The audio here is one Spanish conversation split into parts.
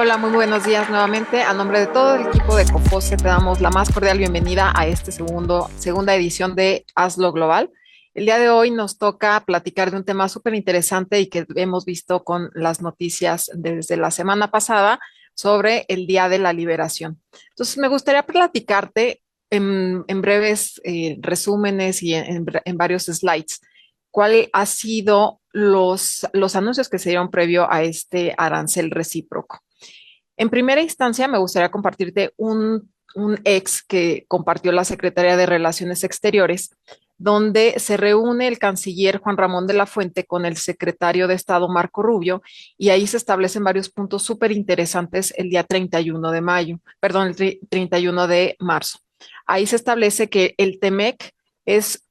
Hola, muy buenos días nuevamente. A nombre de todo el equipo de Cofose te damos la más cordial bienvenida a este segunda edición de Hazlo Global. El día de hoy nos toca platicar de un tema súper interesante y que hemos visto con las noticias desde la semana pasada sobre el Día de la Liberación. Entonces, me gustaría platicarte en breves resúmenes y en varios slides cuál ha sido los anuncios que se dieron previo a este arancel recíproco. En primera instancia, me gustaría compartirte un ex que compartió la Secretaría de Relaciones Exteriores, donde se reúne el canciller Juan Ramón de la Fuente con el secretario de Estado Marco Rubio, y ahí se establecen varios puntos súper interesantes el día 31 de mayo, perdón, el 31 de marzo. Ahí se establece que el TEMEC es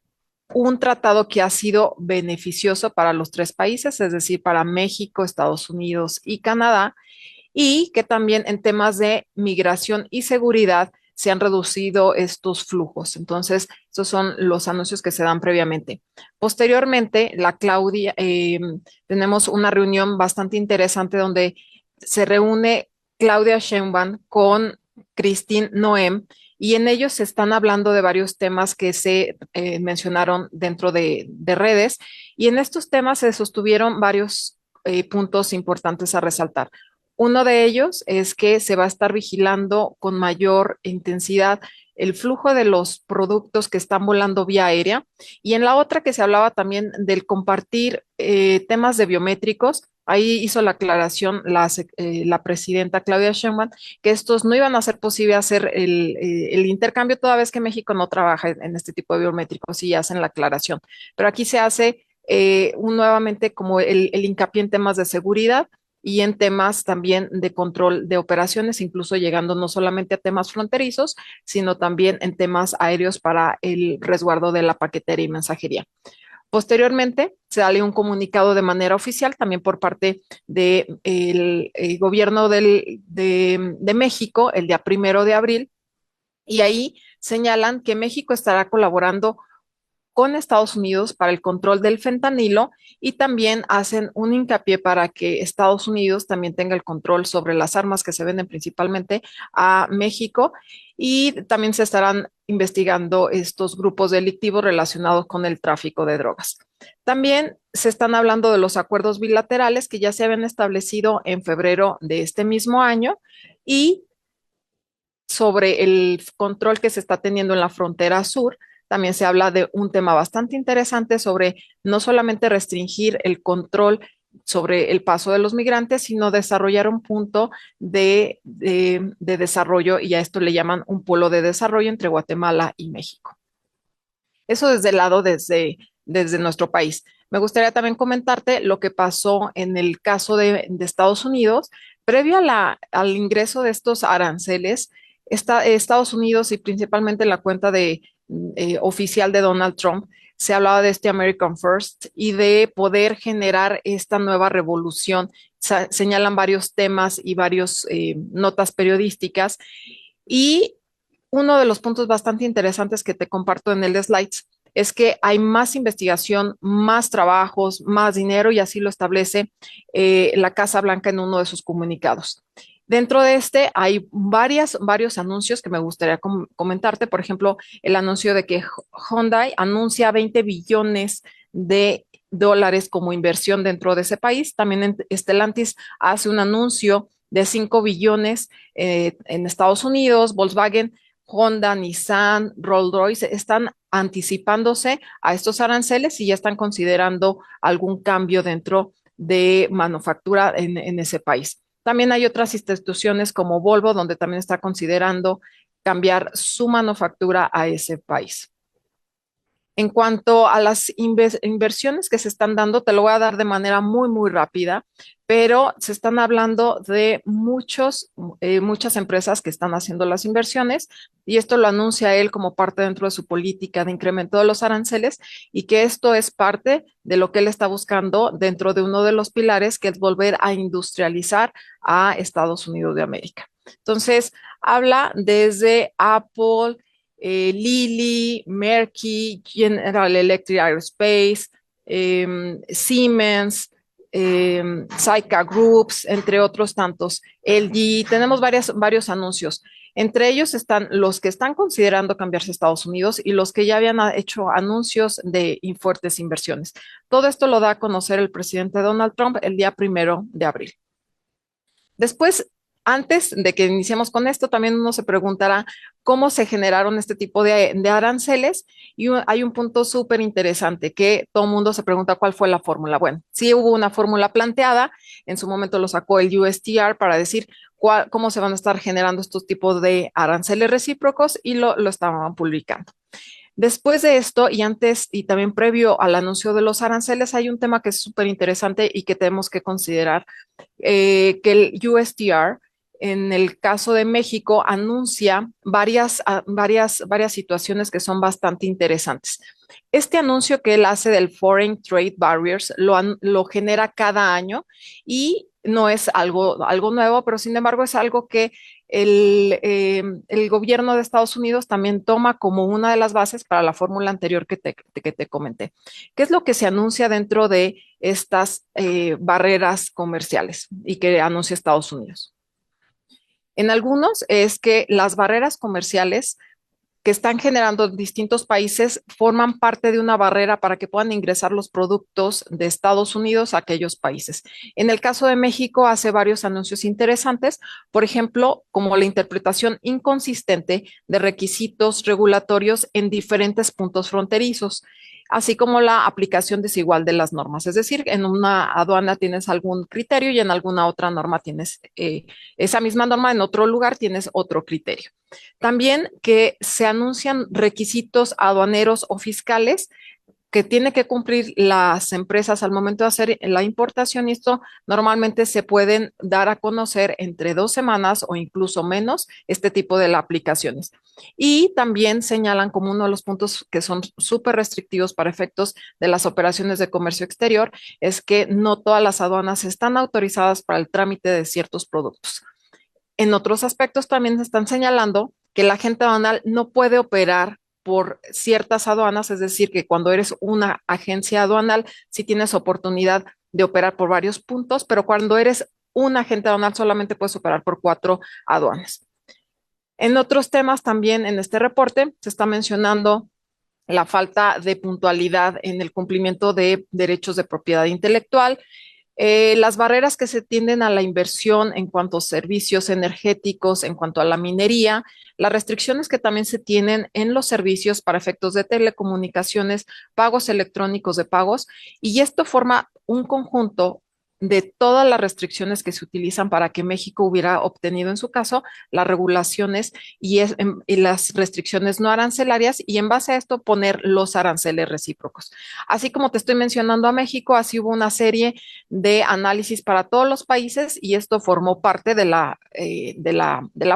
un tratado que ha sido beneficioso para los tres países, es decir, para México, Estados Unidos y Canadá, y que también en temas de migración y seguridad se han reducido estos flujos. Entonces, esos son los anuncios que se dan previamente. Posteriormente, tenemos una reunión bastante interesante donde se reúne Claudia Sheinbaum con Christine Noem, y en ellos se están hablando de varios temas que se mencionaron dentro de redes, y en estos temas se sostuvieron varios puntos importantes a resaltar. Uno de ellos es que se va a estar vigilando con mayor intensidad el flujo de los productos que están volando vía aérea, y en la otra que se hablaba también del compartir temas de biométricos. Ahí hizo la aclaración la presidenta Claudia Sheinbaum que estos no iban a ser posible hacer el intercambio toda vez que México no trabaja en este tipo de biométricos, y hacen la aclaración. Pero aquí se hace nuevamente como el hincapié en temas de seguridad y en temas también de control de operaciones, incluso llegando no solamente a temas fronterizos, sino también en temas aéreos para el resguardo de la paquetería y mensajería. Posteriormente, se sale un comunicado de manera oficial también por parte del gobierno de México el día 1 de abril, y ahí señalan que México estará colaborando con Estados Unidos para el control del fentanilo, y también hacen un hincapié para que Estados Unidos también tenga el control sobre las armas que se venden principalmente a México, y también se estarán investigando estos grupos delictivos relacionados con el tráfico de drogas. También se están hablando de los acuerdos bilaterales que ya se habían establecido en febrero de este mismo año, y sobre el control que se está teniendo en la frontera sur. También se habla de un tema bastante interesante sobre no solamente restringir el control sobre el paso de los migrantes, sino desarrollar un punto de desarrollo, y a esto le llaman un polo de desarrollo entre Guatemala y México. Eso desde el lado, desde nuestro país. Me gustaría también comentarte lo que pasó en el caso de Estados Unidos. Previo al ingreso de estos aranceles, Estados Unidos, y principalmente la cuenta oficial de Donald Trump, se hablaba de este American First y de poder generar esta nueva revolución. Señalan varios temas y varios notas periodísticas, y uno de los puntos bastante interesantes que te comparto en el slides es que hay más investigación, más trabajos, más dinero, y así lo establece la Casa Blanca en uno de sus comunicados. Dentro de este hay varios anuncios que me gustaría comentarte. Por ejemplo, el anuncio de que Hyundai anuncia 20 billones de dólares como inversión dentro de ese país. También Stellantis hace un anuncio de 5 billones en Estados Unidos. Volkswagen, Honda, Nissan, Rolls-Royce están anticipándose a estos aranceles y ya están considerando algún cambio dentro de manufactura en ese país. También hay otras instituciones como Volvo, donde también está considerando cambiar su manufactura a ese país. En cuanto a las inversiones que se están dando, te lo voy a dar de manera muy, muy rápida, pero se están hablando de muchas empresas que están haciendo las inversiones, y esto lo anuncia él como parte dentro de su política de incremento de los aranceles, y que esto es parte de lo que él está buscando dentro de uno de los pilares, que es volver a industrializar a Estados Unidos de América. Entonces, habla desde Apple, Lilly, Merck, General Electric Aerospace, Siemens, Saika Groups, entre otros tantos, LG, tenemos varios anuncios. Entre ellos están los que están considerando cambiarse a Estados Unidos y los que ya habían hecho anuncios de fuertes inversiones. Todo esto lo da a conocer el presidente Donald Trump el día 1 de abril. Después, antes de que iniciemos con esto, también uno se preguntará cómo se generaron este tipo de aranceles y hay un punto súper interesante que todo el mundo se pregunta cuál fue la fórmula. Bueno, sí hubo una fórmula planteada, en su momento lo sacó el USTR para decir cómo se van a estar generando estos tipos de aranceles recíprocos y lo estaban publicando. Después de esto y antes y también previo al anuncio de los aranceles, hay un tema que es súper interesante y que tenemos que considerar, que el USTR, en el caso de México, anuncia varias situaciones que son bastante interesantes. Este anuncio que él hace del Foreign Trade Barriers lo genera cada año y no es algo nuevo, pero sin embargo es algo que el gobierno de Estados Unidos también toma como una de las bases para la fórmula anterior que te comenté. ¿Qué es lo que se anuncia dentro de estas barreras comerciales y que anuncia Estados Unidos? En algunos es que las barreras comerciales que están generando distintos países forman parte de una barrera para que puedan ingresar los productos de Estados Unidos a aquellos países. En el caso de México, hace varios anuncios interesantes, por ejemplo, como la interpretación inconsistente de requisitos regulatorios en diferentes puntos fronterizos, así como la aplicación desigual de las normas. Es decir, en una aduana tienes algún criterio y en alguna otra norma tienes esa misma norma, en otro lugar tienes otro criterio. También que se anuncian requisitos aduaneros o fiscales que tiene que cumplir las empresas al momento de hacer la importación y esto normalmente se pueden dar a conocer entre 2 semanas o incluso menos este tipo de aplicaciones. Y también señalan como uno de los puntos que son súper restrictivos para efectos de las operaciones de comercio exterior es que no todas las aduanas están autorizadas para el trámite de ciertos productos. En otros aspectos también están señalando que la agente aduanal no puede operar por ciertas aduanas, es decir, que cuando eres una agencia aduanal, sí tienes oportunidad de operar por varios puntos, pero cuando eres un agente aduanal solamente puedes operar por 4 aduanas. En otros temas también en este reporte se está mencionando la falta de puntualidad en el cumplimiento de derechos de propiedad intelectual, las barreras que se tienden a la inversión en cuanto a servicios energéticos, en cuanto a la minería, las restricciones que también se tienen en los servicios para efectos de telecomunicaciones, pagos electrónicos de pagos, y esto forma un conjunto de todas las restricciones que se utilizan para que México hubiera obtenido en su caso las regulaciones y las restricciones no arancelarias y en base a esto poner los aranceles recíprocos. Así como te estoy mencionando a México, así hubo una serie de análisis para todos los países y esto formó parte de la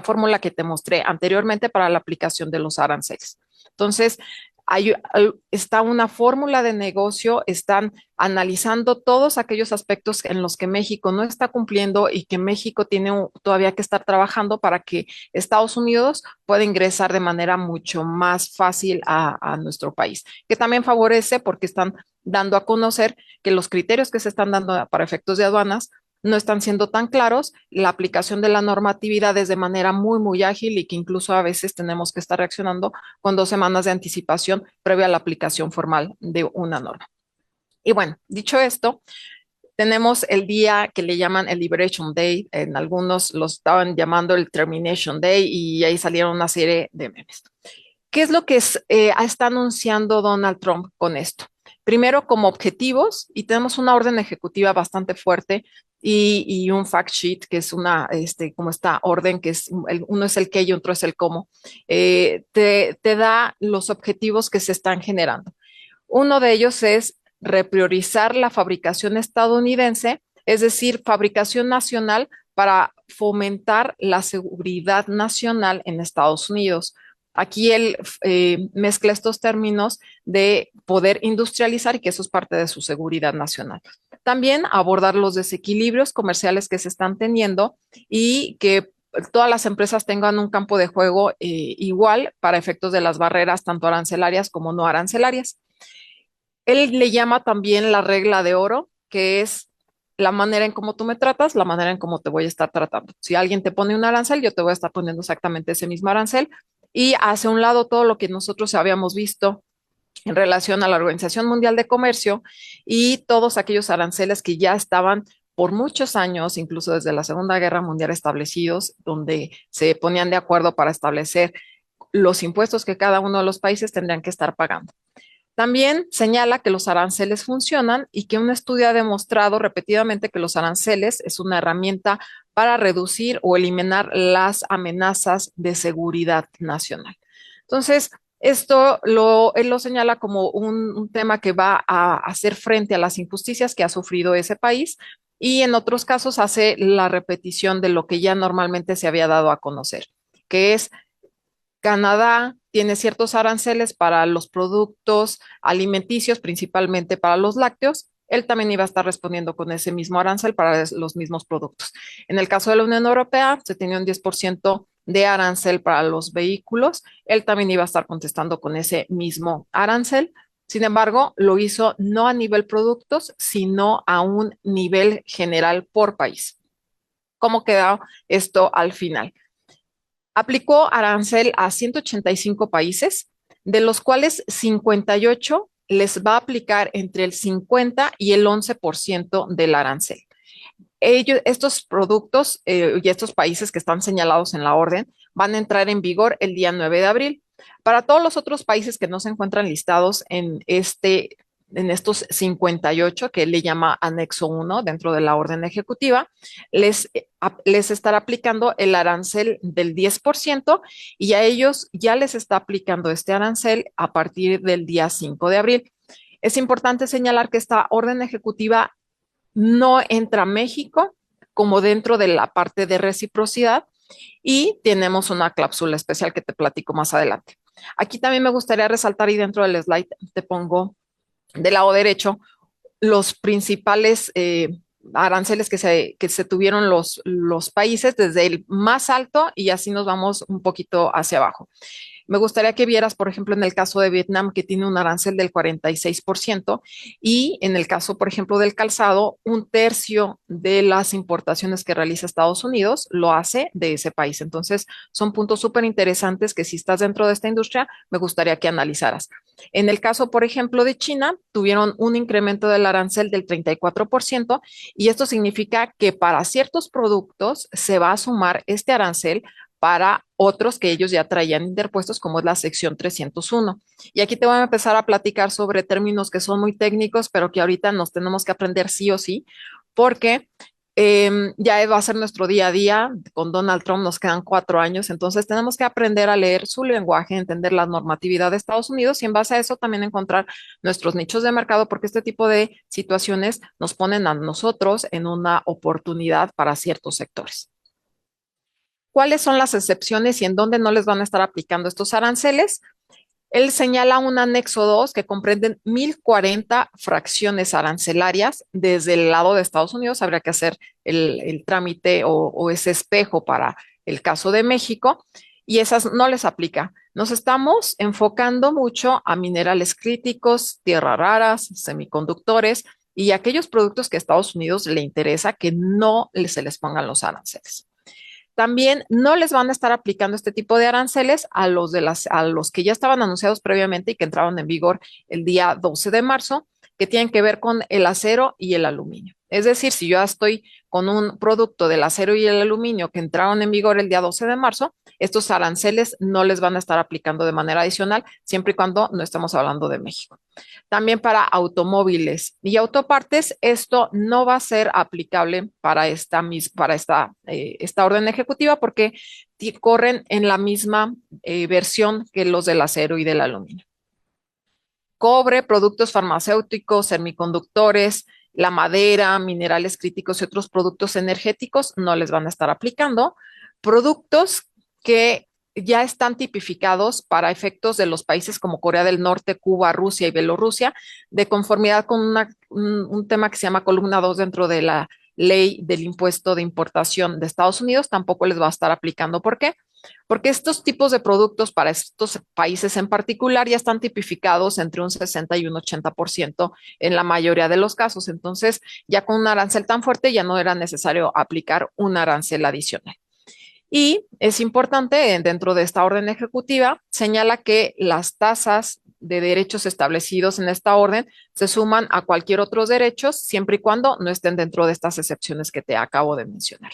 fórmula que te mostré anteriormente para la aplicación de los aranceles. Entonces, está una fórmula de negocio, están analizando todos aquellos aspectos en los que México no está cumpliendo y que México tiene todavía que estar trabajando para que Estados Unidos pueda ingresar de manera mucho más fácil a nuestro país, que también favorece porque están dando a conocer que los criterios que se están dando para efectos de aduanas no están siendo tan claros, la aplicación de la normatividad es de manera muy ágil y que incluso a veces tenemos que estar reaccionando con 2 semanas de anticipación previa a la aplicación formal de una norma. Y bueno, dicho esto, tenemos el día que le llaman el Liberation Day, en algunos lo estaban llamando el Termination Day y ahí salieron una serie de memes. ¿Qué es lo que está anunciando Donald Trump con esto? Primero, como objetivos, y tenemos una orden ejecutiva bastante fuerte y un fact sheet, que es como esta orden, que es uno es el qué y otro es el cómo, te da los objetivos que se están generando. Uno de ellos es repriorizar la fabricación estadounidense, es decir, fabricación nacional para fomentar la seguridad nacional en Estados Unidos. Aquí él mezcla estos términos de poder industrializar y que eso es parte de su seguridad nacional. También abordar los desequilibrios comerciales que se están teniendo y que todas las empresas tengan un campo de juego igual para efectos de las barreras tanto arancelarias como no arancelarias. Él le llama también la regla de oro, que es la manera en cómo tú me tratas, la manera en cómo te voy a estar tratando. Si alguien te pone un arancel, yo te voy a estar poniendo exactamente ese mismo arancel y hace un lado todo lo que nosotros habíamos visto en relación a la Organización Mundial de Comercio y todos aquellos aranceles que ya estaban por muchos años, incluso desde la Segunda Guerra Mundial establecidos, donde se ponían de acuerdo para establecer los impuestos que cada uno de los países tendrían que estar pagando. También señala que los aranceles funcionan y que un estudio ha demostrado repetidamente que los aranceles es una herramienta para reducir o eliminar las amenazas de seguridad nacional. Entonces, él lo señala como un tema que va a hacer frente a las injusticias que ha sufrido ese país y en otros casos hace la repetición de lo que ya normalmente se había dado a conocer, que es Canadá tiene ciertos aranceles para los productos alimenticios, principalmente para los lácteos. Él también iba a estar respondiendo con ese mismo arancel para los mismos productos. En el caso de la Unión Europea, se tenía un 10% de arancel para los vehículos. Él también iba a estar contestando con ese mismo arancel. Sin embargo, lo hizo no a nivel productos, sino a un nivel general por país. ¿Cómo quedó esto al final? Aplicó arancel a 185 países, de los cuales 58 les va a aplicar entre el 50 y el 11% del arancel. Estos productos y estos países que están señalados en la orden van a entrar en vigor el día 9 de abril. Para todos los otros países que no se encuentran listados en estos 58 que le llama anexo 1 dentro de la orden ejecutiva, les estará aplicando el arancel del 10% y a ellos ya les está aplicando este arancel a partir del día 5 de abril. Es importante señalar que esta orden ejecutiva no entra México como dentro de la parte de reciprocidad y tenemos una cláusula especial que te platico más adelante. Aquí también me gustaría resaltar y dentro del slide te pongo del lado derecho los principales aranceles que se tuvieron los países desde el más alto y así nos vamos un poquito hacia abajo. Me gustaría que vieras, por ejemplo, en el caso de Vietnam, que tiene un arancel del 46%, y en el caso, por ejemplo, del calzado, un tercio de las importaciones que realiza Estados Unidos lo hace de ese país. Entonces, son puntos súper interesantes que si estás dentro de esta industria, me gustaría que analizaras. En el caso, por ejemplo, de China, tuvieron un incremento del arancel del 34% y esto significa que para ciertos productos se va a sumar este arancel para otros que ellos ya traían interpuestos, como es la sección 301. Y aquí te voy a empezar a platicar sobre términos que son muy técnicos, pero que ahorita nos tenemos que aprender sí o sí, porque ya va a ser nuestro día a día. Con Donald Trump nos quedan 4 años, entonces tenemos que aprender a leer su lenguaje, entender la normatividad de Estados Unidos y en base a eso también encontrar nuestros nichos de mercado, porque este tipo de situaciones nos ponen a nosotros en una oportunidad para ciertos sectores. ¿Cuáles son las excepciones y en dónde no les van a estar aplicando estos aranceles? Él señala un anexo 2 que comprenden 1,040 fracciones arancelarias desde el lado de Estados Unidos. Habría que hacer el trámite o ese espejo para el caso de México y esas no les aplica. Nos estamos enfocando mucho a minerales críticos, tierras raras, semiconductores y aquellos productos que a Estados Unidos le interesa que no se les pongan los aranceles. También no les van a estar aplicando este tipo de aranceles a los que ya estaban anunciados previamente y que entraron en vigor el día 12 de marzo, que tienen que ver con el acero y el aluminio. Es decir, si yo estoy con un producto del acero y el aluminio que entraron en vigor el día 12 de marzo, estos aranceles no les van a estar aplicando de manera adicional, siempre y cuando no estamos hablando de México. También para automóviles y autopartes, esto no va a ser aplicable para esta orden ejecutiva porque corren en la misma versión que los del acero y del aluminio. Cobre, productos farmacéuticos, semiconductores, la madera, minerales críticos y otros productos energéticos no les van a estar aplicando. Productos que ya están tipificados para efectos de los países como Corea del Norte, Cuba, Rusia y Bielorrusia, de conformidad con un tema que se llama columna 2 dentro de la ley del impuesto de importación de Estados Unidos, tampoco les va a estar aplicando. ¿Por qué? Porque estos tipos de productos para estos países en particular ya están tipificados entre un 60 y un 80% en la mayoría de los casos. Entonces, ya con un arancel tan fuerte ya no era necesario aplicar un arancel adicional. Y es importante, dentro de esta orden ejecutiva, señala que las tasas de derechos establecidos en esta orden se suman a cualquier otros derechos, siempre y cuando no estén dentro de estas excepciones que te acabo de mencionar.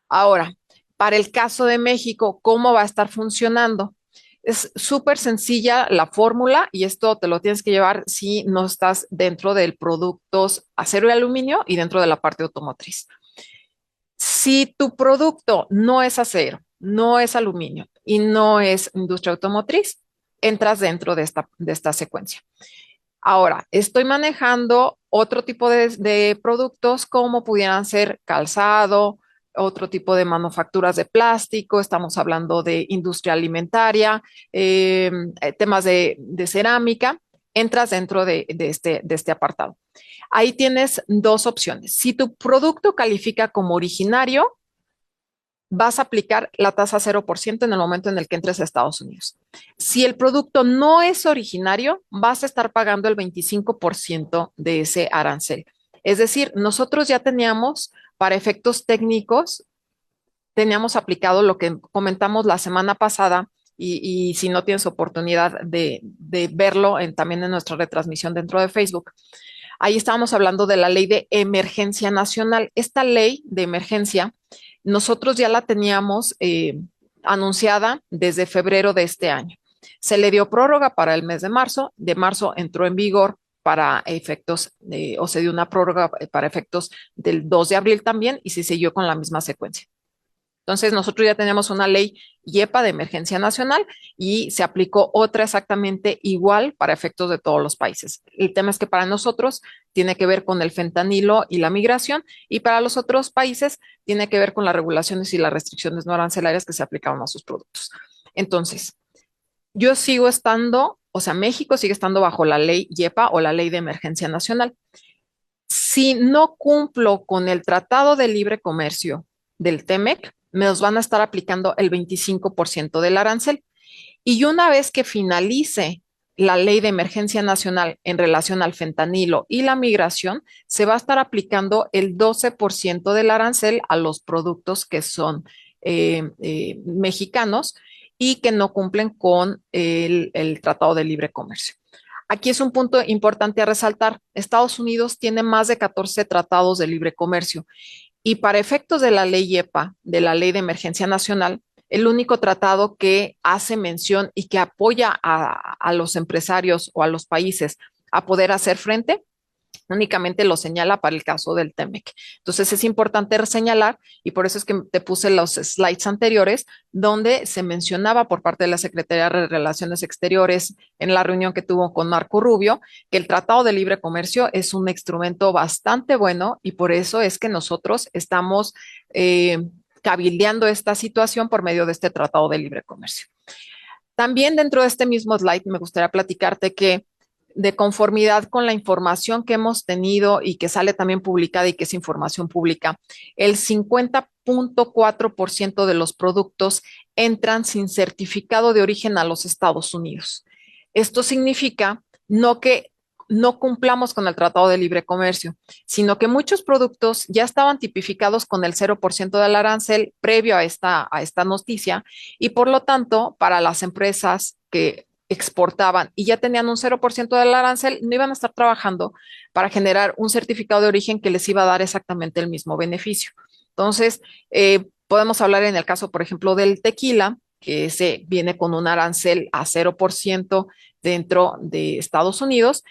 Ahora, para el caso de México, ¿cómo va a estar funcionando? Es súper sencilla la fórmula y esto te lo tienes que llevar si no estás dentro del productos acero y aluminio y dentro de la parte automotriz. Si tu producto no es acero, no es aluminio y no es industria automotriz, entras dentro de esta secuencia. Ahora, estoy manejando otro tipo de productos como pudieran ser calzado, otro tipo de manufacturas de plástico, estamos hablando de industria alimentaria, temas de cerámica, entras dentro de este apartado. Ahí tienes dos opciones. Si tu producto califica como originario, vas a aplicar la tasa 0% en el momento en el que entres a Estados Unidos. Si el producto no es originario, vas a estar pagando el 25% de ese arancel. Es decir, nosotros ya teníamos, para efectos técnicos, teníamos aplicado lo que comentamos la semana pasada y si no tienes oportunidad de verlo también en nuestra retransmisión dentro de Facebook, ahí estábamos hablando de la ley de emergencia nacional. Esta ley de emergencia, nosotros ya la teníamos anunciada desde febrero de este año. Se le dio prórroga para el mes de marzo entró en vigor para efectos, o se dio una prórroga para efectos del 2 de abril también y se siguió con la misma secuencia. Entonces, nosotros ya teníamos una ley IEPA de emergencia nacional y se aplicó otra exactamente igual para efectos de todos los países. El tema es que para nosotros tiene que ver con el fentanilo y la migración y para los otros países tiene que ver con las regulaciones y las restricciones no arancelarias que se aplicaron a sus productos. Entonces, yo sigo estando, o sea, México sigue estando bajo la ley IEPA o la ley de emergencia nacional. Si no cumplo con el Tratado de Libre Comercio del TEMEC, me los van a estar aplicando el 25% del arancel. Y una vez que finalice la ley de emergencia nacional en relación al fentanilo y la migración, se va a estar aplicando el 12% del arancel a los productos que son mexicanos y que no cumplen con el Tratado de Libre Comercio. Aquí es un punto importante a resaltar. Estados Unidos tiene más de 14 tratados de libre comercio y para efectos de la ley IEPA, de la Ley de Emergencia Nacional, el único tratado que hace mención y que apoya a los empresarios o a los países a poder hacer frente únicamente lo señala para el caso del TEMEC. Entonces es importante señalar y por eso es que te puse los slides anteriores donde se mencionaba por parte de la Secretaría de Relaciones Exteriores en la reunión que tuvo con Marco Rubio que el Tratado de Libre Comercio es un instrumento bastante bueno y por eso es que nosotros estamos cabildeando esta situación por medio de este Tratado de Libre Comercio. También dentro de este mismo slide me gustaría platicarte que de conformidad con la información que hemos tenido y que sale también publicada y que es información pública, el 50.4% de los productos entran sin certificado de origen a los Estados Unidos. Esto significa no que no cumplamos con el Tratado de Libre Comercio, sino que muchos productos ya estaban tipificados con el 0% del arancel previo a esta noticia y por lo tanto, para las empresas que exportaban y ya tenían un 0% del arancel, no iban a estar trabajando para generar un certificado de origen que les iba a dar exactamente el mismo beneficio. Entonces, podemos hablar en el caso, por ejemplo, del tequila, que se viene con un arancel a 0% dentro de Estados Unidos.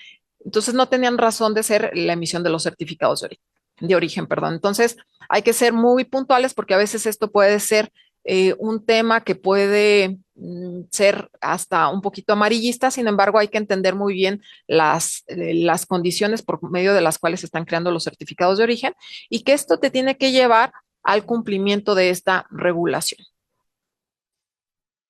Entonces, no tenían razón de ser la emisión de los certificados de origen, perdón. Entonces, hay que ser muy puntuales porque a veces esto puede ser un tema que puede ser hasta un poquito amarillista, sin embargo hay que entender muy bien las condiciones por medio de las cuales se están creando los certificados de origen y que esto te tiene que llevar al cumplimiento de esta regulación.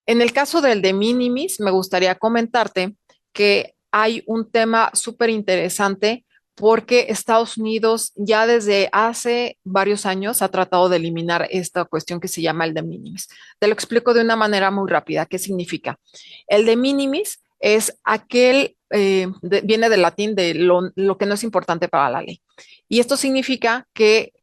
En el caso del de minimis, me gustaría comentarte que hay un tema súper interesante porque Estados Unidos ya desde hace varios años ha tratado de eliminar esta cuestión que se llama el de minimis. Te lo explico de una manera muy rápida. ¿Qué significa? El de minimis es aquel, viene del latín de lo que no es importante para la ley. Y esto significa que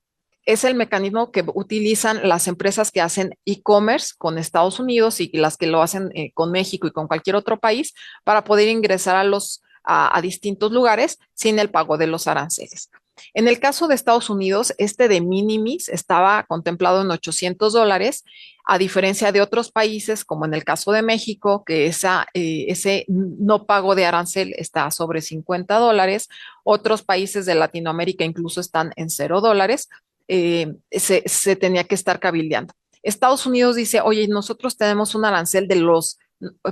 es el mecanismo que utilizan las empresas que hacen e-commerce con Estados Unidos y las que lo hacen con México y con cualquier otro país para poder ingresar a distintos lugares sin el pago de los aranceles. En el caso de Estados Unidos, este de minimis estaba contemplado en $800, a diferencia de otros países, como en el caso de México, que ese no pago de arancel está sobre $50. Otros países de Latinoamérica incluso están en $0. Se tenía que estar cabildeando. Estados Unidos dice, oye, nosotros tenemos un arancel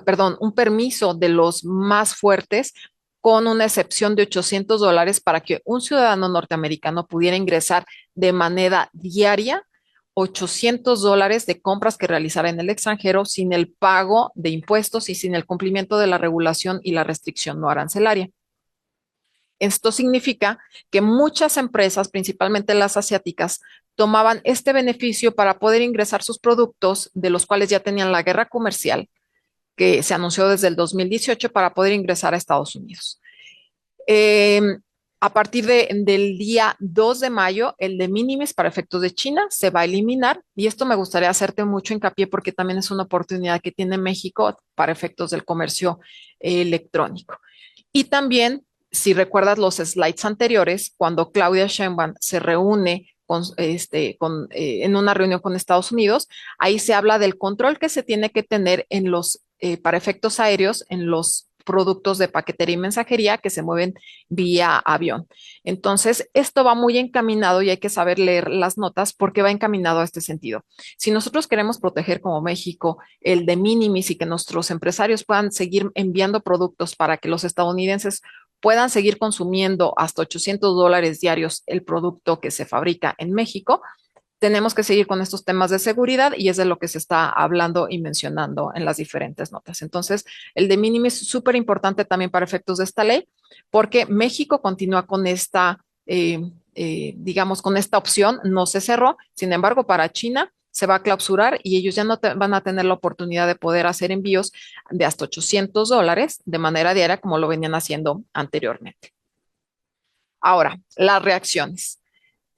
perdón, un permiso de los más fuertes con una excepción de $800 para que un ciudadano norteamericano pudiera ingresar de manera diaria $800 de compras que realizara en el extranjero sin el pago de impuestos y sin el cumplimiento de la regulación y la restricción no arancelaria. Esto significa que muchas empresas, principalmente las asiáticas, tomaban este beneficio para poder ingresar sus productos, de los cuales ya tenían la guerra comercial, que se anunció desde el 2018, para poder ingresar a Estados Unidos. Eh, a partir del día 2 de mayo, el de minimis para efectos de China se va a eliminar y esto me gustaría hacerte mucho hincapié porque también es una oportunidad que tiene México para efectos del comercio electrónico. Y también, si recuerdas los slides anteriores, cuando Claudia Sheinbaum se reúne en una reunión con Estados Unidos, ahí se habla del control que se tiene que tener para efectos aéreos en los productos de paquetería y mensajería que se mueven vía avión. Entonces, esto va muy encaminado y hay que saber leer las notas porque va encaminado a este sentido. Si nosotros queremos proteger como México el de minimis y que nuestros empresarios puedan seguir enviando productos para que los estadounidenses puedan seguir consumiendo hasta $800 diarios el producto que se fabrica en México, tenemos que seguir con estos temas de seguridad y es de lo que se está hablando y mencionando en las diferentes notas. Entonces, el de mínimo es súper importante también para efectos de esta ley, porque México continúa con digamos, con esta opción, no se cerró. Sin embargo, para China se va a clausurar y ellos ya no van a tener la oportunidad de poder hacer envíos de hasta $800 de manera diaria como lo venían haciendo anteriormente. Ahora, las reacciones.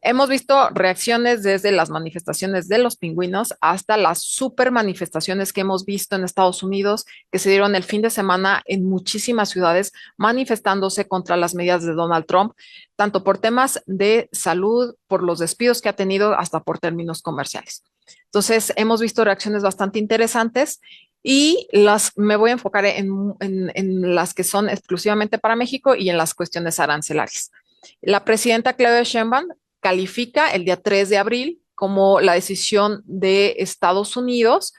Hemos visto reacciones desde las manifestaciones de los pingüinos hasta las super manifestaciones que hemos visto en Estados Unidos, que se dieron el fin de semana en muchísimas ciudades manifestándose contra las medidas de Donald Trump, tanto por temas de salud, por los despidos que ha tenido, hasta por términos comerciales. Entonces, hemos visto reacciones bastante interesantes y me voy a enfocar en las que son exclusivamente para México y en las cuestiones arancelarias. La presidenta Claudia Sheinbaum califica el día 3 de abril como la decisión de Estados Unidos,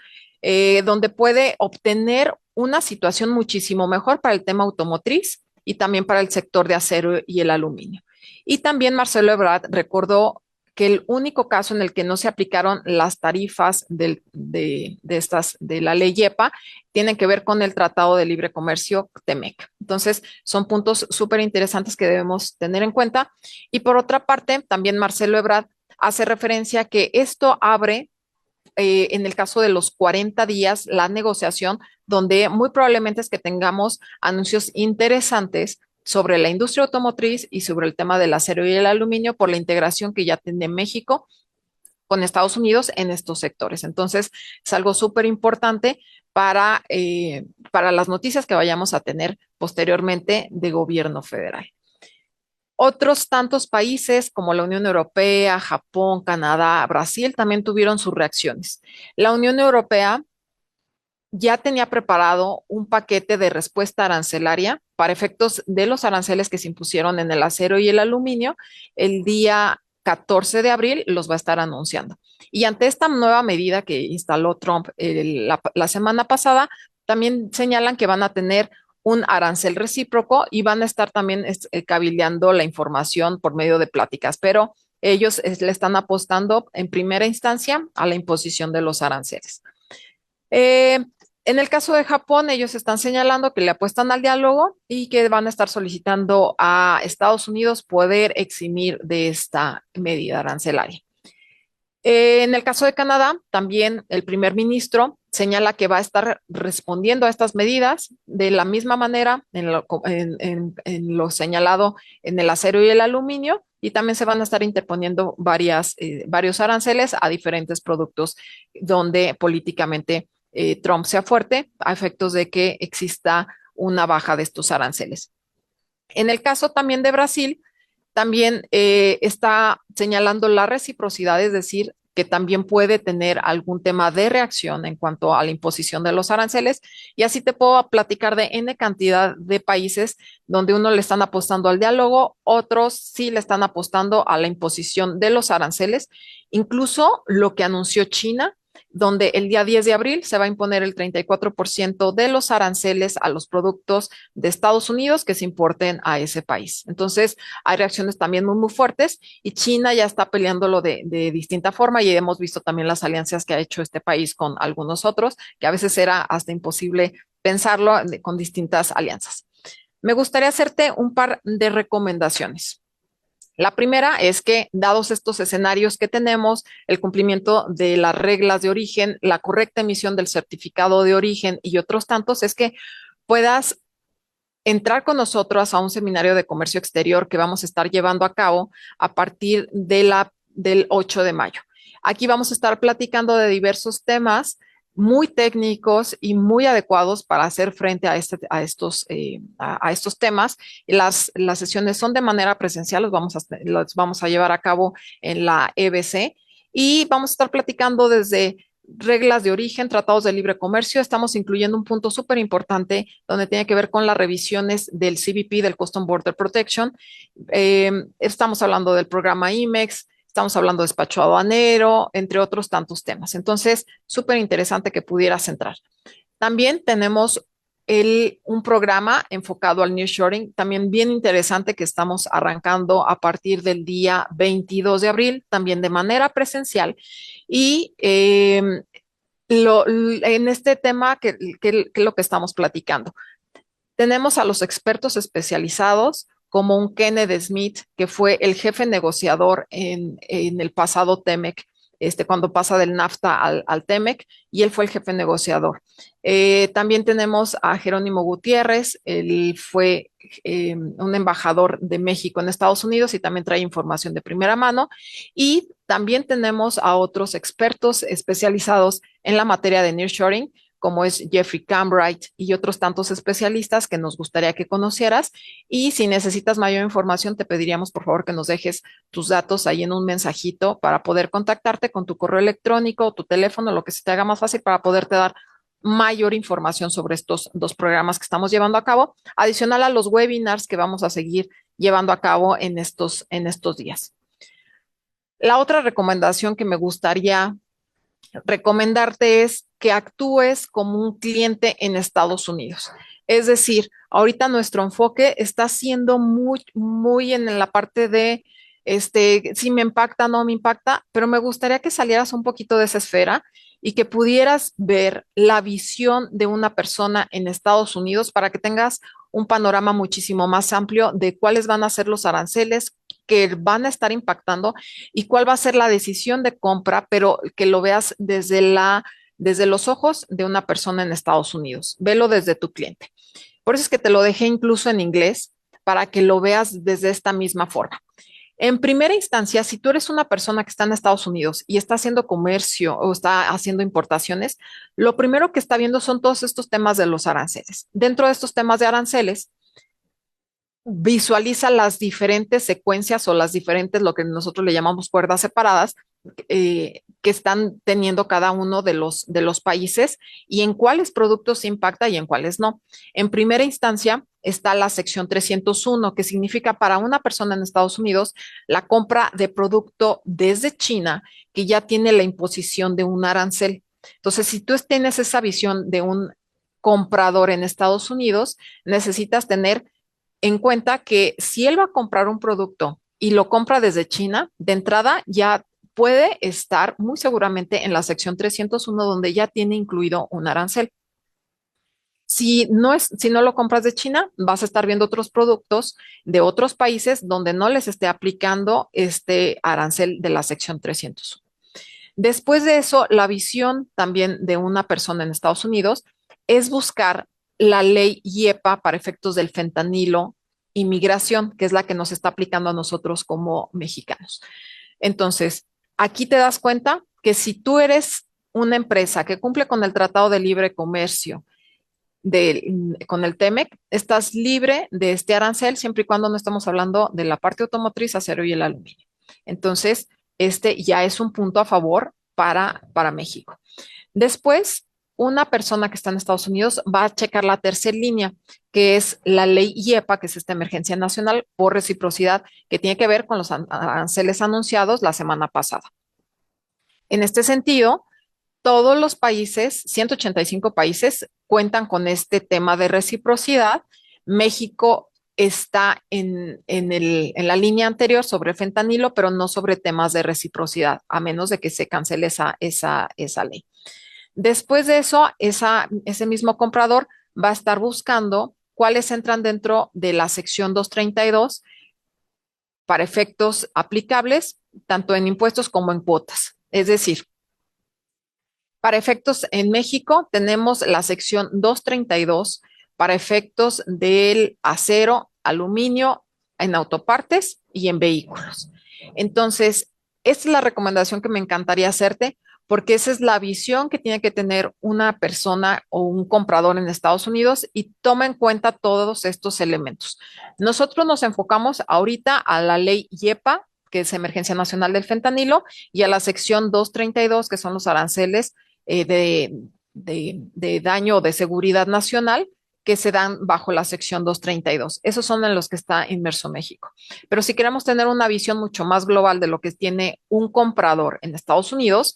donde puede obtener una situación muchísimo mejor para el tema automotriz y también para el sector de acero y el aluminio. Y también Marcelo Ebrard recordó que el único caso en el que no se aplicaron las tarifas de la ley YEPA tienen que ver con el Tratado de Libre Comercio TEMEC. Entonces, son puntos súper interesantes que debemos tener en cuenta. Y por otra parte, también Marcelo Ebrard hace referencia a que esto abre, en el caso de los 40 días, la negociación, donde muy probablemente es que tengamos anuncios interesantes sobre la industria automotriz y sobre el tema del acero y el aluminio por la integración que ya tiene México con Estados Unidos en estos sectores. Entonces, es algo súper importante para las noticias que vayamos a tener posteriormente de gobierno federal. Otros tantos países como la Unión Europea, Japón, Canadá, Brasil también tuvieron sus reacciones. La Unión Europea ya tenía preparado un paquete de respuesta arancelaria para efectos de los aranceles que se impusieron en el acero y el aluminio. El día 14 de abril los va a estar anunciando. Y ante esta nueva medida que instaló Trump la semana pasada, también señalan que van a tener un arancel recíproco y van a estar también cabildeando la información por medio de pláticas, pero ellos le están apostando en primera instancia a la imposición de los aranceles. En el caso de Japón, ellos están señalando que le apuestan al diálogo y que van a estar solicitando a Estados Unidos poder eximir de esta medida arancelaria. En el caso de Canadá, también el primer ministro señala que va a estar respondiendo a estas medidas de la misma manera en lo señalado en el acero y el aluminio, y también se van a estar interponiendo varios aranceles a diferentes productos donde políticamente Trump sea fuerte a efectos de que exista una baja de estos aranceles. En el caso también de Brasil, también está señalando la reciprocidad, es decir, que también puede tener algún tema de reacción en cuanto a la imposición de los aranceles. Y así te puedo platicar de N cantidad de países donde uno le están apostando al diálogo, otros sí le están apostando a la imposición de los aranceles. Incluso lo que anunció China, donde el día 10 de abril se va a imponer el 34% de los aranceles a los productos de Estados Unidos que se importen a ese país. Entonces, hay reacciones también muy fuertes y China ya está peleándolo de distinta forma y hemos visto también las alianzas que ha hecho este país con algunos otros, que a veces era hasta imposible pensarlo con distintas alianzas. Me gustaría hacerte un par de recomendaciones. La primera es que, dados estos escenarios que tenemos, el cumplimiento de las reglas de origen, la correcta emisión del certificado de origen y otros tantos, es que puedas entrar con nosotros a un seminario de comercio exterior que vamos a estar llevando a cabo a partir del 8 de mayo. Aquí vamos a estar platicando de diversos temas muy técnicos y muy adecuados para hacer frente a estos temas. Las sesiones son de manera presencial, los vamos a llevar a cabo en la EBC y vamos a estar platicando desde reglas de origen, tratados de libre comercio. Estamos incluyendo un punto súper importante donde tiene que ver con las revisiones del CBP, del Custom Border Protection. Estamos hablando del programa IMEX, estamos hablando de despacho aduanero, entre otros tantos temas. Entonces, súper interesante que pudieras entrar. También tenemos un programa enfocado al nearshoring, también bien interesante que estamos arrancando a partir del día 22 de abril, también de manera presencial. Y en este tema que es lo que estamos platicando. Tenemos a los expertos especializados como un Kenneth Smith, que fue el jefe negociador en el pasado TEMEC, cuando pasa del NAFTA al TEMEC, y él fue el jefe negociador. También tenemos a Jerónimo Gutiérrez, él fue un embajador de México en Estados Unidos y también trae información de primera mano. Y también tenemos a otros expertos especializados en la materia de nearshoring, como es Jeffrey Cambright y otros tantos especialistas que nos gustaría que conocieras. Y si necesitas mayor información, te pediríamos por favor que nos dejes tus datos ahí en un mensajito para poder contactarte con tu correo electrónico, tu teléfono, lo que se te haga más fácil para poderte dar mayor información sobre estos dos programas que estamos llevando a cabo, adicional a los webinars que vamos a seguir llevando a cabo en estos días. La otra recomendación que me gustaría recomendarte es que actúes como un cliente en Estados Unidos. Es decir, ahorita nuestro enfoque está siendo muy en la parte de si me impacta, no me impacta, pero me gustaría que salieras un poquito de esa esfera y que pudieras ver la visión de una persona en Estados Unidos para que tengas un panorama muchísimo más amplio de cuáles van a ser los aranceles que van a estar impactando y cuál va a ser la decisión de compra, pero que lo veas desde los ojos de una persona en Estados Unidos. Velo desde tu cliente. Por eso es que te lo dejé incluso en inglés para que lo veas desde esta misma forma. En primera instancia, si tú eres una persona que está en Estados Unidos y está haciendo comercio o está haciendo importaciones, lo primero que está viendo son todos estos temas de los aranceles. Dentro de estos temas de aranceles, visualiza las diferentes secuencias o las diferentes, lo que nosotros le llamamos cuerdas separadas, que están teniendo cada uno de los países y en cuáles productos se impacta y en cuáles no. En primera instancia está la sección 301, que significa para una persona en Estados Unidos la compra de producto desde China que ya tiene la imposición de un arancel. Entonces, si tú tienes esa visión de un comprador en Estados Unidos, necesitas tener en cuenta que si él va a comprar un producto y lo compra desde China, de entrada ya puede estar muy seguramente en la sección 301 donde ya tiene incluido un arancel. Si no lo compras de China, vas a estar viendo otros productos de otros países donde no les esté aplicando este arancel de la sección 300. Después de eso, la visión también de una persona en Estados Unidos es buscar la ley IEPA para efectos del fentanilo y migración, que es la que nos está aplicando a nosotros como mexicanos. Entonces, aquí te das cuenta que si tú eres una empresa que cumple con el Tratado de Libre Comercio con el TEMEC, estás libre de este arancel siempre y cuando no estamos hablando de la parte automotriz, acero y el aluminio. Entonces, este ya es un punto a favor para México. Después, una persona que está en Estados Unidos va a checar la tercera línea, que es la ley IEPA, que es esta emergencia nacional por reciprocidad, que tiene que ver con los aranceles anunciados la semana pasada. En este sentido, todos los países, 185 países, cuentan con este tema de reciprocidad. México está en la línea anterior sobre fentanilo, pero no sobre temas de reciprocidad, a menos de que se cancele esa ley. Después de eso, ese mismo comprador va a estar buscando cuáles entran dentro de la sección 232 para efectos aplicables, tanto en impuestos como en cuotas. Es decir, para efectos en México tenemos la sección 232 para efectos del acero, aluminio en autopartes y en vehículos. Entonces, esta es la recomendación que me encantaría hacerte porque esa es la visión que tiene que tener una persona o un comprador en Estados Unidos y toma en cuenta todos estos elementos. Nosotros nos enfocamos ahorita a la ley IEPA, que es Emergencia Nacional del Fentanilo, y a la sección 232, que son los aranceles de daño o de seguridad nacional que se dan bajo la sección 232. Esos son en los que está inmerso México. Pero si queremos tener una visión mucho más global de lo que tiene un comprador en Estados Unidos,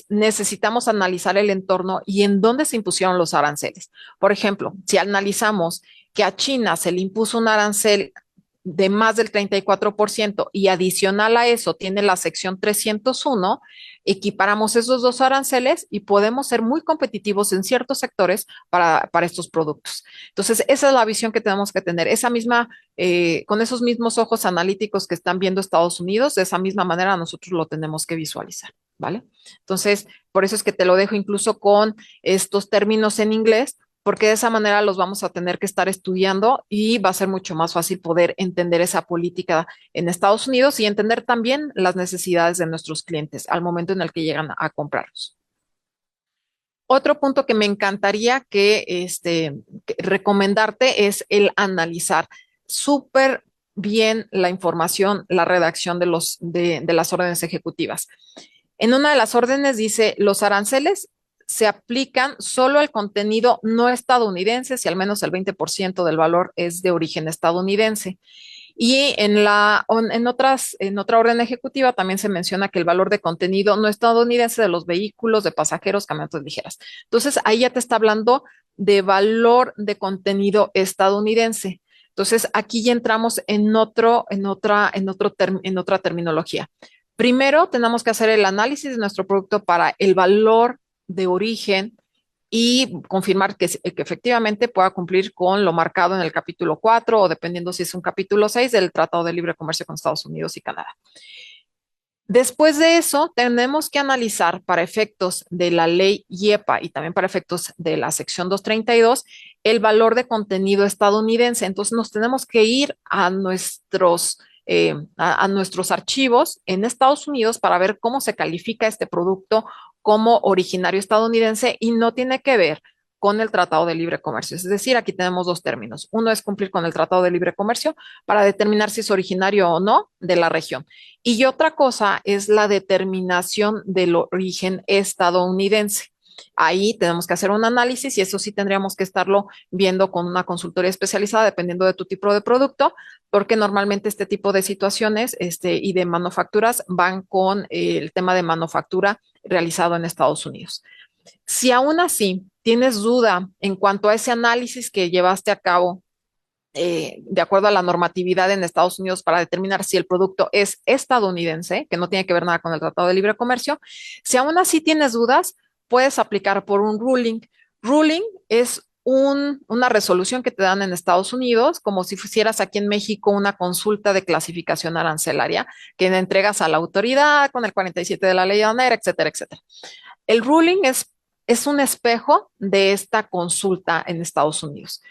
necesitamos analizar el entorno y en dónde se impusieron los aranceles. Por ejemplo, si analizamos que a China se le impuso un arancel de más del 34% y adicional a eso tiene la sección 301, equiparamos esos dos aranceles y podemos ser muy competitivos en ciertos sectores para estos productos. Entonces, esa es la visión que tenemos que tener, con esos mismos ojos analíticos que están viendo Estados Unidos, de esa misma manera nosotros lo tenemos que visualizar, ¿vale? Entonces, por eso es que te lo dejo incluso con estos términos en inglés, porque de esa manera los vamos a tener que estar estudiando y va a ser mucho más fácil poder entender esa política en Estados Unidos y entender también las necesidades de nuestros clientes al momento en el que llegan a comprarlos. Otro punto que me encantaría que recomendarte es el analizar súper bien la información, la redacción de las órdenes ejecutivas. En una de las órdenes dice, los aranceles se aplican solo al contenido no estadounidense, si al menos el 20% del valor es de origen estadounidense. Y en otra orden ejecutiva también se menciona que el valor de contenido no estadounidense de los vehículos, de pasajeros, camionetas ligeras. Entonces, ahí ya te está hablando de valor de contenido estadounidense. Entonces, aquí ya entramos en otra terminología. Primero, tenemos que hacer el análisis de nuestro producto para el valor de origen y confirmar que efectivamente pueda cumplir con lo marcado en el capítulo 4 o dependiendo si es un capítulo 6 del Tratado de Libre Comercio con Estados Unidos y Canadá. Después de eso, tenemos que analizar para efectos de la ley IEPA y también para efectos de la sección 232 el valor de contenido estadounidense. Entonces, nos tenemos que ir a nuestros archivos en Estados Unidos para ver cómo se califica este producto como originario estadounidense y no tiene que ver con el Tratado de Libre Comercio. Es decir, aquí tenemos dos términos. Uno es cumplir con el Tratado de Libre Comercio para determinar si es originario o no de la región. Y otra cosa es la determinación del origen estadounidense. Ahí tenemos que hacer un análisis y eso sí tendríamos que estarlo viendo con una consultoría especializada dependiendo de tu tipo de producto, porque normalmente este tipo de situaciones y de manufacturas van con el tema de manufactura realizado en Estados Unidos. Si aún así tienes duda en cuanto a ese análisis que llevaste a cabo de acuerdo a la normatividad en Estados Unidos para determinar si el producto es estadounidense, que no tiene que ver nada con el Tratado de Libre Comercio, si aún así tienes dudas, puedes aplicar por un ruling. Ruling es una resolución que te dan en Estados Unidos, como si hicieras aquí en México una consulta de clasificación arancelaria que entregas a la autoridad con el 47 de la ley aduanera, etcétera, etcétera. El ruling es un espejo de esta consulta en Estados Unidos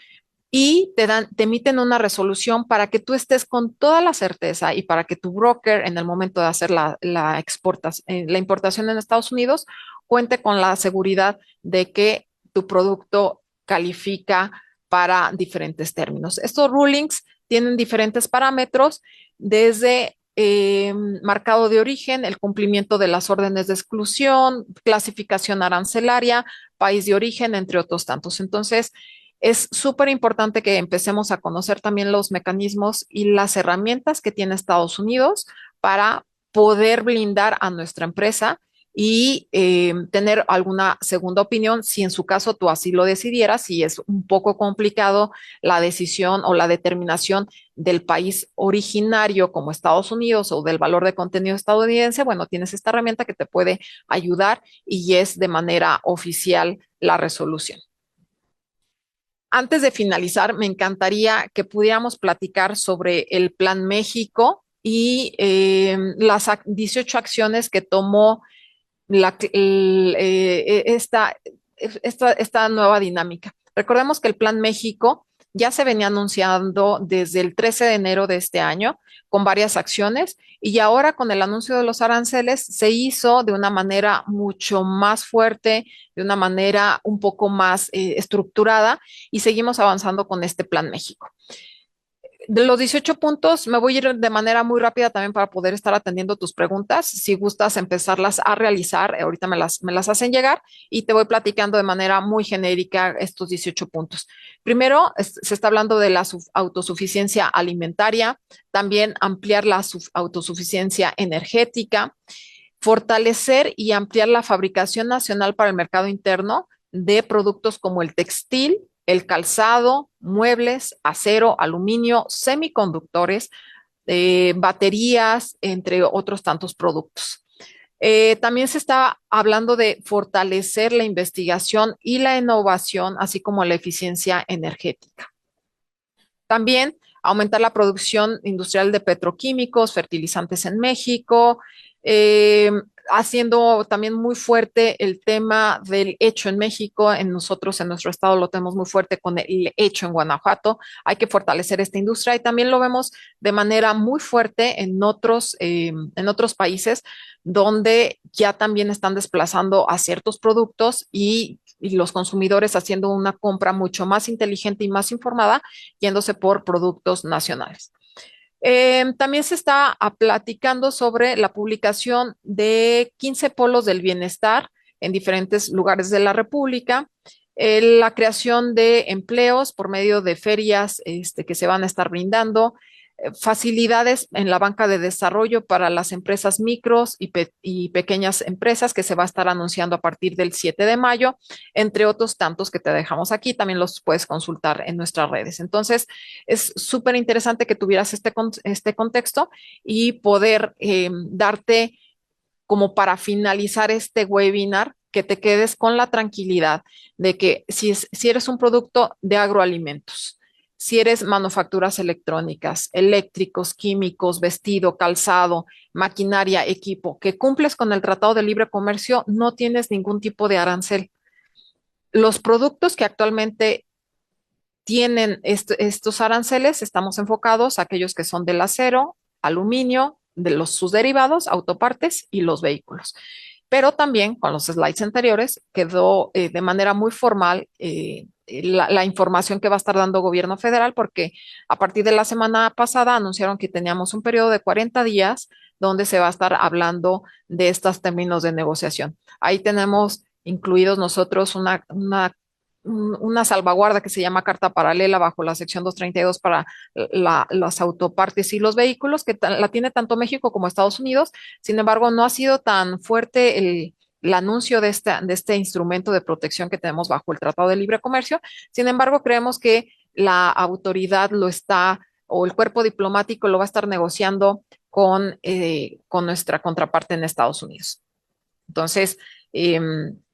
y te emiten una resolución para que tú estés con toda la certeza y para que tu broker en el momento de hacer la importación en Estados Unidos cuente con la seguridad de que tu producto califica para diferentes términos. Estos rulings tienen diferentes parámetros desde marcado de origen, el cumplimiento de las órdenes de exclusión, clasificación arancelaria, país de origen, entre otros tantos. Entonces, es súper importante que empecemos a conocer también los mecanismos y las herramientas que tiene Estados Unidos para poder blindar a nuestra empresa y tener alguna segunda opinión si en su caso tú así lo decidieras, si es un poco complicado la decisión o la determinación del país originario como Estados Unidos o del valor de contenido estadounidense, bueno, tienes esta herramienta que te puede ayudar y es de manera oficial la resolución. Antes de finalizar, me encantaría que pudiéramos platicar sobre el Plan México y las 18 acciones que tomó esta nueva dinámica. Recordemos que el Plan México ya se venía anunciando desde el 13 de enero de este año con varias acciones y ahora con el anuncio de los aranceles se hizo de una manera mucho más fuerte, de una manera un poco más estructurada y seguimos avanzando con este Plan México. De los 18 puntos, me voy a ir de manera muy rápida también para poder estar atendiendo tus preguntas. Si gustas empezarlas a realizar, ahorita me las hacen llegar y te voy platicando de manera muy genérica estos 18 puntos. Primero, se está hablando de la autosuficiencia alimentaria, también ampliar la autosuficiencia energética, fortalecer y ampliar la fabricación nacional para el mercado interno de productos como el textil, el calzado, muebles, acero, aluminio, semiconductores, baterías, entre otros tantos productos. También se está hablando de fortalecer la investigación y la innovación, así como la eficiencia energética. También aumentar la producción industrial de petroquímicos, fertilizantes en México, eh, haciendo también muy fuerte el tema del hecho en México. Nosotros en nuestro estado lo tenemos muy fuerte con el hecho en Guanajuato. Hay que fortalecer esta industria y también lo vemos de manera muy fuerte en otros países donde ya también están desplazando a ciertos productos y los consumidores haciendo una compra mucho más inteligente y más informada, yéndose por productos nacionales. También se está platicando sobre la publicación de 15 polos del bienestar en diferentes lugares de la República, la creación de empleos por medio de ferias que se van a estar brindando, facilidades en la banca de desarrollo para las empresas micros y pequeñas empresas que se va a estar anunciando a partir del 7 de mayo, entre otros tantos que te dejamos aquí, también los puedes consultar en nuestras redes. Entonces, es súper interesante que tuvieras este contexto y poder darte como para finalizar este webinar, que te quedes con la tranquilidad de que si eres un producto de agroalimentos, si eres manufacturas electrónicas, eléctricos, químicos, vestido, calzado, maquinaria, equipo, que cumples con el Tratado de Libre Comercio, no tienes ningún tipo de arancel. Los productos que actualmente tienen estos aranceles, estamos enfocados a aquellos que son del acero, aluminio, de sus derivados, autopartes y los vehículos. Pero también con los slides anteriores quedó de manera muy formal la información que va a estar dando gobierno federal, porque a partir de la semana pasada anunciaron que teníamos un periodo de 40 días donde se va a estar hablando de estos términos de negociación. Ahí tenemos incluidos nosotros una salvaguarda que se llama carta paralela bajo la sección 232 para las autopartes y los vehículos, que la tiene tanto México como Estados Unidos. Sin embargo, no ha sido tan fuerte el anuncio de este instrumento de protección que tenemos bajo el Tratado de Libre Comercio. Sin embargo, creemos que la autoridad o el cuerpo diplomático lo va a estar negociando con nuestra contraparte en Estados Unidos. Entonces,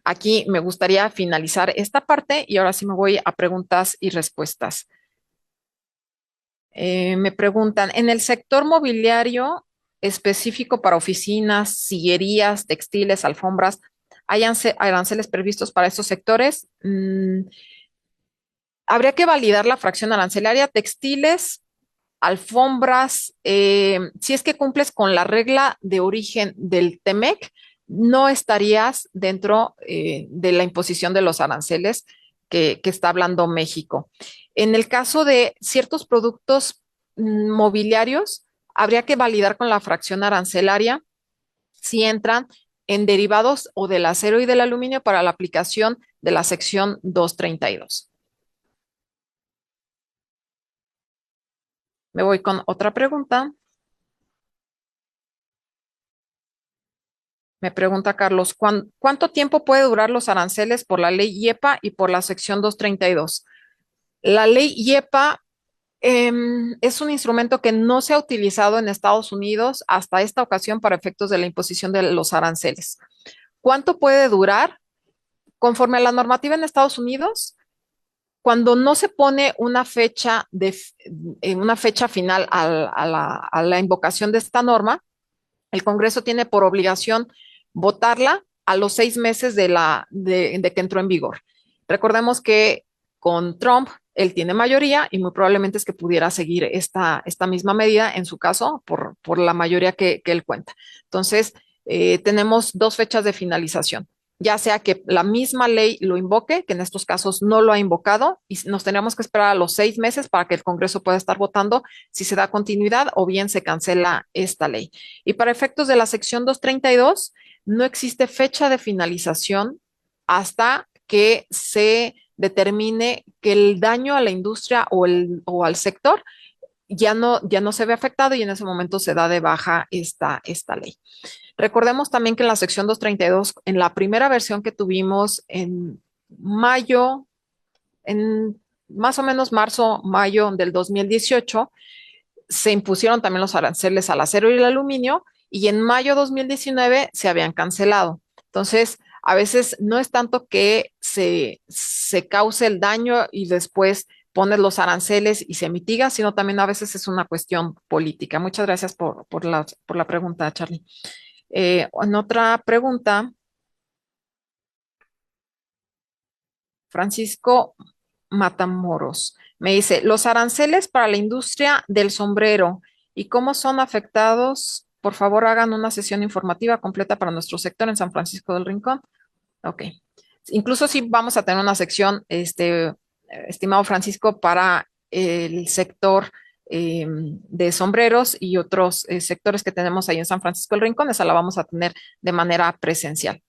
aquí me gustaría finalizar esta parte y ahora sí me voy a preguntas y respuestas. Me preguntan, en el sector mobiliario específico para oficinas, sillerías, textiles, alfombras, ¿hay aranceles previstos para estos sectores? Habría que validar la fracción arancelaria. Textiles, alfombras, si es que cumples con la regla de origen del TEMEC, no estarías dentro de la imposición de los aranceles que está hablando México. En el caso de ciertos productos mobiliarios, habría que validar con la fracción arancelaria si entran en derivados o del acero y del aluminio para la aplicación de la sección 232. Me voy con otra pregunta. Me pregunta Carlos, ¿cuánto tiempo puede durar los aranceles por la ley IEPA y por la sección 232? La ley IEPA es un instrumento que no se ha utilizado en Estados Unidos hasta esta ocasión para efectos de la imposición de los aranceles. ¿Cuánto puede durar? Conforme a la normativa en Estados Unidos, cuando no se pone una fecha final a la invocación de esta norma, el Congreso tiene por obligación votarla a los 6 meses de que entró en vigor. Recordemos que con Trump él tiene mayoría y muy probablemente es que pudiera seguir esta misma medida en su caso por la mayoría que él cuenta. Entonces, tenemos dos fechas de finalización, ya sea que la misma ley lo invoque, que en estos casos no lo ha invocado, y nos tenemos que esperar a los 6 meses para que el Congreso pueda estar votando si se da continuidad o bien se cancela esta ley. Y para efectos de la sección 232, no existe fecha de finalización hasta que se determine que el daño a la industria o al sector ya no se ve afectado y en ese momento se da de baja esta ley. Recordemos también que en la sección 232, en la primera versión que tuvimos en mayo, en más o menos marzo, mayo del 2018, se impusieron también los aranceles al acero y el aluminio y en mayo de 2019 se habían cancelado. Entonces, a veces no es tanto que se cause el daño y después pones los aranceles y se mitiga, sino también a veces es una cuestión política. Muchas gracias por la pregunta, Charlie. En otra pregunta, Francisco Matamoros me dice, los aranceles para la industria del sombrero y cómo son afectados, por favor hagan una sesión informativa completa para nuestro sector en San Francisco del Rincón. Ok. Incluso sí vamos a tener una sección, estimado Francisco, para el sector de sombreros y otros sectores que tenemos ahí en San Francisco del Rincón. Esa la vamos a tener de manera presencial.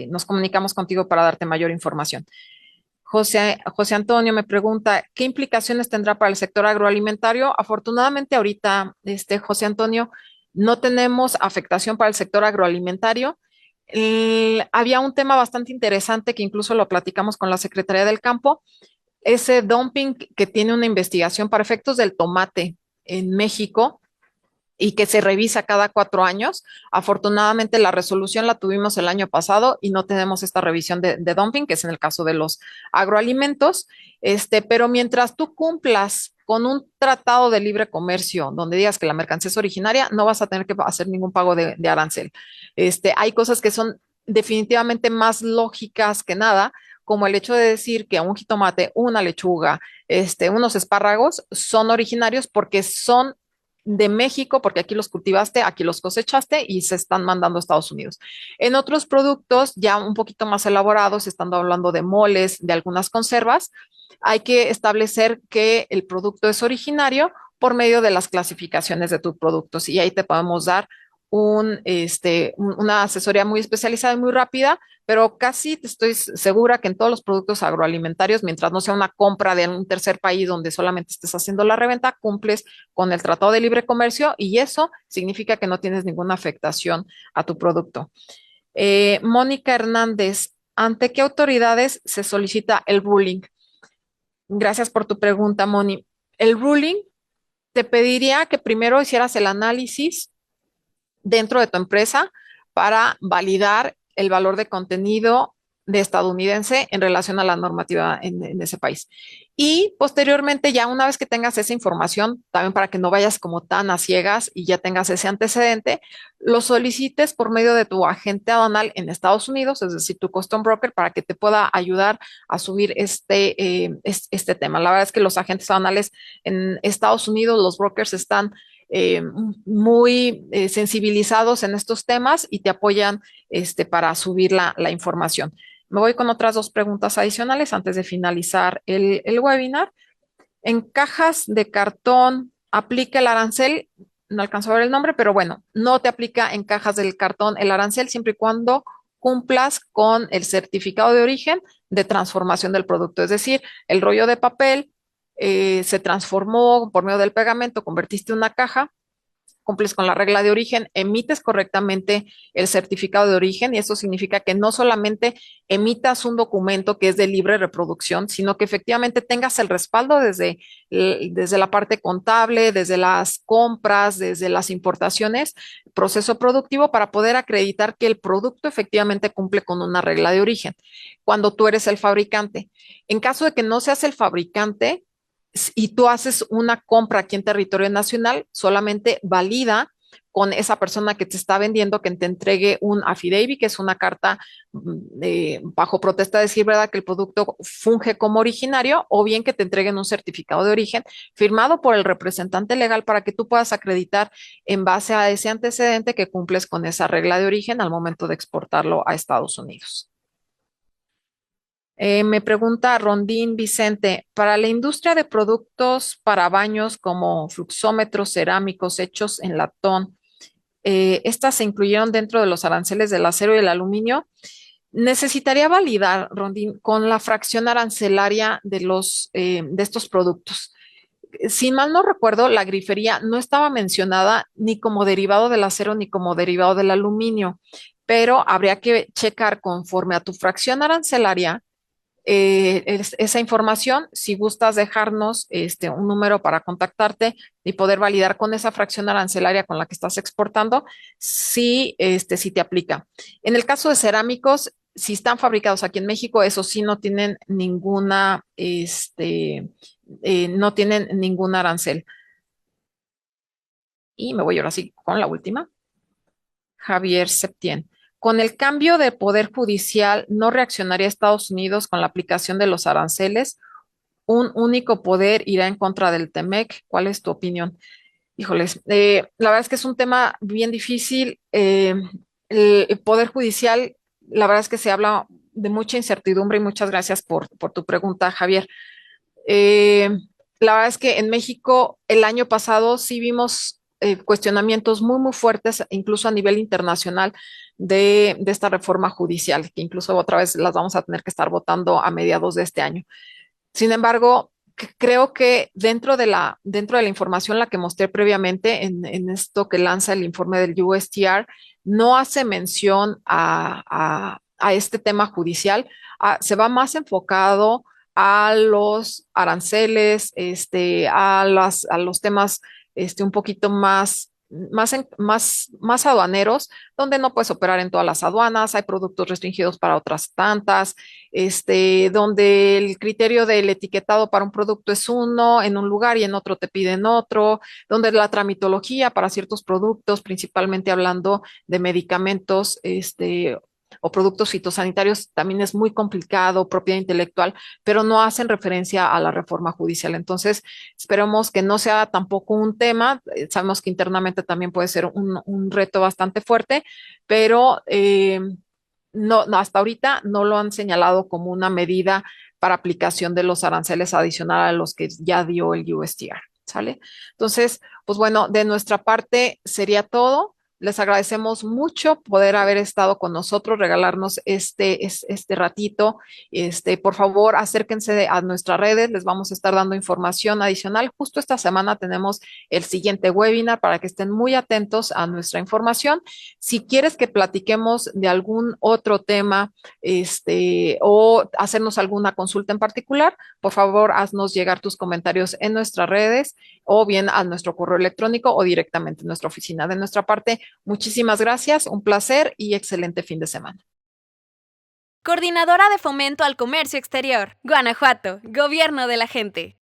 Nos comunicamos contigo para darte mayor información. José Antonio me pregunta, ¿qué implicaciones tendrá para el sector agroalimentario? Afortunadamente ahorita, José Antonio, no tenemos afectación para el sector agroalimentario. Había un tema bastante interesante que incluso lo platicamos con la Secretaría del Campo, ese dumping que tiene una investigación para efectos del tomate en México y que se revisa cada 4 años. Afortunadamente la resolución la tuvimos el año pasado y no tenemos esta revisión de dumping, que es en el caso de los agroalimentos. Pero mientras tú cumplas con un tratado de libre comercio donde digas que la mercancía es originaria, no vas a tener que hacer ningún pago de arancel. Hay cosas que son definitivamente más lógicas que nada, como el hecho de decir que un jitomate, una lechuga, unos espárragos son originarios porque son de México, porque aquí los cultivaste, aquí los cosechaste y se están mandando a Estados Unidos. En otros productos ya un poquito más elaborados, estando hablando de moles, de algunas conservas, hay que establecer que el producto es originario por medio de las clasificaciones de tus productos y ahí te podemos dar una asesoría muy especializada y muy rápida, pero casi te estoy segura que en todos los productos agroalimentarios, mientras no sea una compra de un tercer país donde solamente estés haciendo la reventa, cumples con el Tratado de Libre Comercio y eso significa que no tienes ninguna afectación a tu producto. Mónica Hernández, ¿ante qué autoridades se solicita el ruling? Gracias por tu pregunta, Moni. El ruling te pediría que primero hicieras el análisis dentro de tu empresa para validar el valor de contenido de estadounidense en relación a la normativa en ese país. Y posteriormente, ya una vez que tengas esa información, también para que no vayas como tan a ciegas y ya tengas ese antecedente, lo solicites por medio de tu agente aduanal en Estados Unidos, es decir, tu custom broker, para que te pueda ayudar a subir este tema. La verdad es que los agentes aduanales en Estados Unidos, los brokers están eh, muy sensibilizados en estos temas y te apoyan para subir la información. Me voy con otras dos preguntas adicionales antes de finalizar el webinar. En cajas de cartón, ¿aplica el arancel? No alcanzo a ver el nombre, pero bueno, no te aplica en cajas del cartón el arancel siempre y cuando cumplas con el certificado de origen de transformación del producto. Es decir, el rollo de papel se transformó por medio del pegamento, convertiste una caja, cumples con la regla de origen, emites correctamente el certificado de origen y eso significa que no solamente emitas un documento que es de libre reproducción, sino que efectivamente tengas el respaldo desde la parte contable, desde las compras, desde las importaciones, proceso productivo para poder acreditar que el producto efectivamente cumple con una regla de origen cuando tú eres el fabricante. En caso de que no seas el fabricante, y tú haces una compra aquí en territorio nacional, solamente valida con esa persona que te está vendiendo que te entregue un affidavit, que es una carta bajo protesta de decir verdad que el producto funge como originario, o bien que te entreguen un certificado de origen firmado por el representante legal para que tú puedas acreditar en base a ese antecedente que cumples con esa regla de origen al momento de exportarlo a Estados Unidos. Me pregunta Rondín Vicente, para la industria de productos para baños como fluxómetros cerámicos hechos en latón, ¿estas se incluyeron dentro de los aranceles del acero y el aluminio? Necesitaría validar, Rondín, con la fracción arancelaria de estos productos. Si mal no recuerdo, la grifería no estaba mencionada ni como derivado del acero ni como derivado del aluminio, pero habría que checar conforme a tu fracción arancelaria esa información. Si gustas dejarnos un número para contactarte y poder validar con esa fracción arancelaria con la que estás exportando, si te aplica. En el caso de cerámicos, si están fabricados aquí en México, eso sí no tienen no tienen ningún arancel. Y me voy ahora sí con la última. Javier Septién. Con el cambio de poder judicial, ¿no reaccionaría Estados Unidos con la aplicación de los aranceles? Un único poder irá en contra del TEMEC. ¿Cuál es tu opinión? Híjoles, la verdad es que es un tema bien difícil. El Poder Judicial, la verdad es que se habla de mucha incertidumbre y muchas gracias por tu pregunta, Javier. Eh, la verdad es que en México el año pasado sí vimos cuestionamientos muy, muy fuertes, incluso a nivel internacional, de esta reforma judicial, que incluso otra vez las vamos a tener que estar votando a mediados de este año. Sin embargo, creo que dentro de la información la que mostré previamente en esto que lanza el informe del USTR, no hace mención a este tema judicial. Se va más enfocado a los aranceles, a los temas un poquito más aduaneros, donde no puedes operar en todas las aduanas, hay productos restringidos para otras tantas, donde el criterio del etiquetado para un producto es uno en un lugar y en otro te piden otro, donde la tramitología para ciertos productos, principalmente hablando de medicamentos, o productos fitosanitarios, también es muy complicado, propiedad intelectual, pero no hacen referencia a la reforma judicial. Entonces, esperemos que no sea tampoco un tema. Sabemos que internamente también puede ser un reto bastante fuerte, pero no, hasta ahorita no lo han señalado como una medida para aplicación de los aranceles adicionales a los que ya dio el USTR, ¿sale? Entonces, pues bueno, de nuestra parte sería todo. Les agradecemos mucho poder haber estado con nosotros, regalarnos este ratito. Por favor, acérquense a nuestras redes, les vamos a estar dando información adicional. Justo esta semana tenemos el siguiente webinar para que estén muy atentos a nuestra información. Si quieres que platiquemos de algún otro tema, o hacernos alguna consulta en particular, por favor, haznos llegar tus comentarios en nuestras redes o bien a nuestro correo electrónico o directamente en nuestra oficina. De nuestra parte, muchísimas gracias, un placer y excelente fin de semana. Coordinadora de Fomento al Comercio Exterior. Guanajuato, Gobierno de la Gente.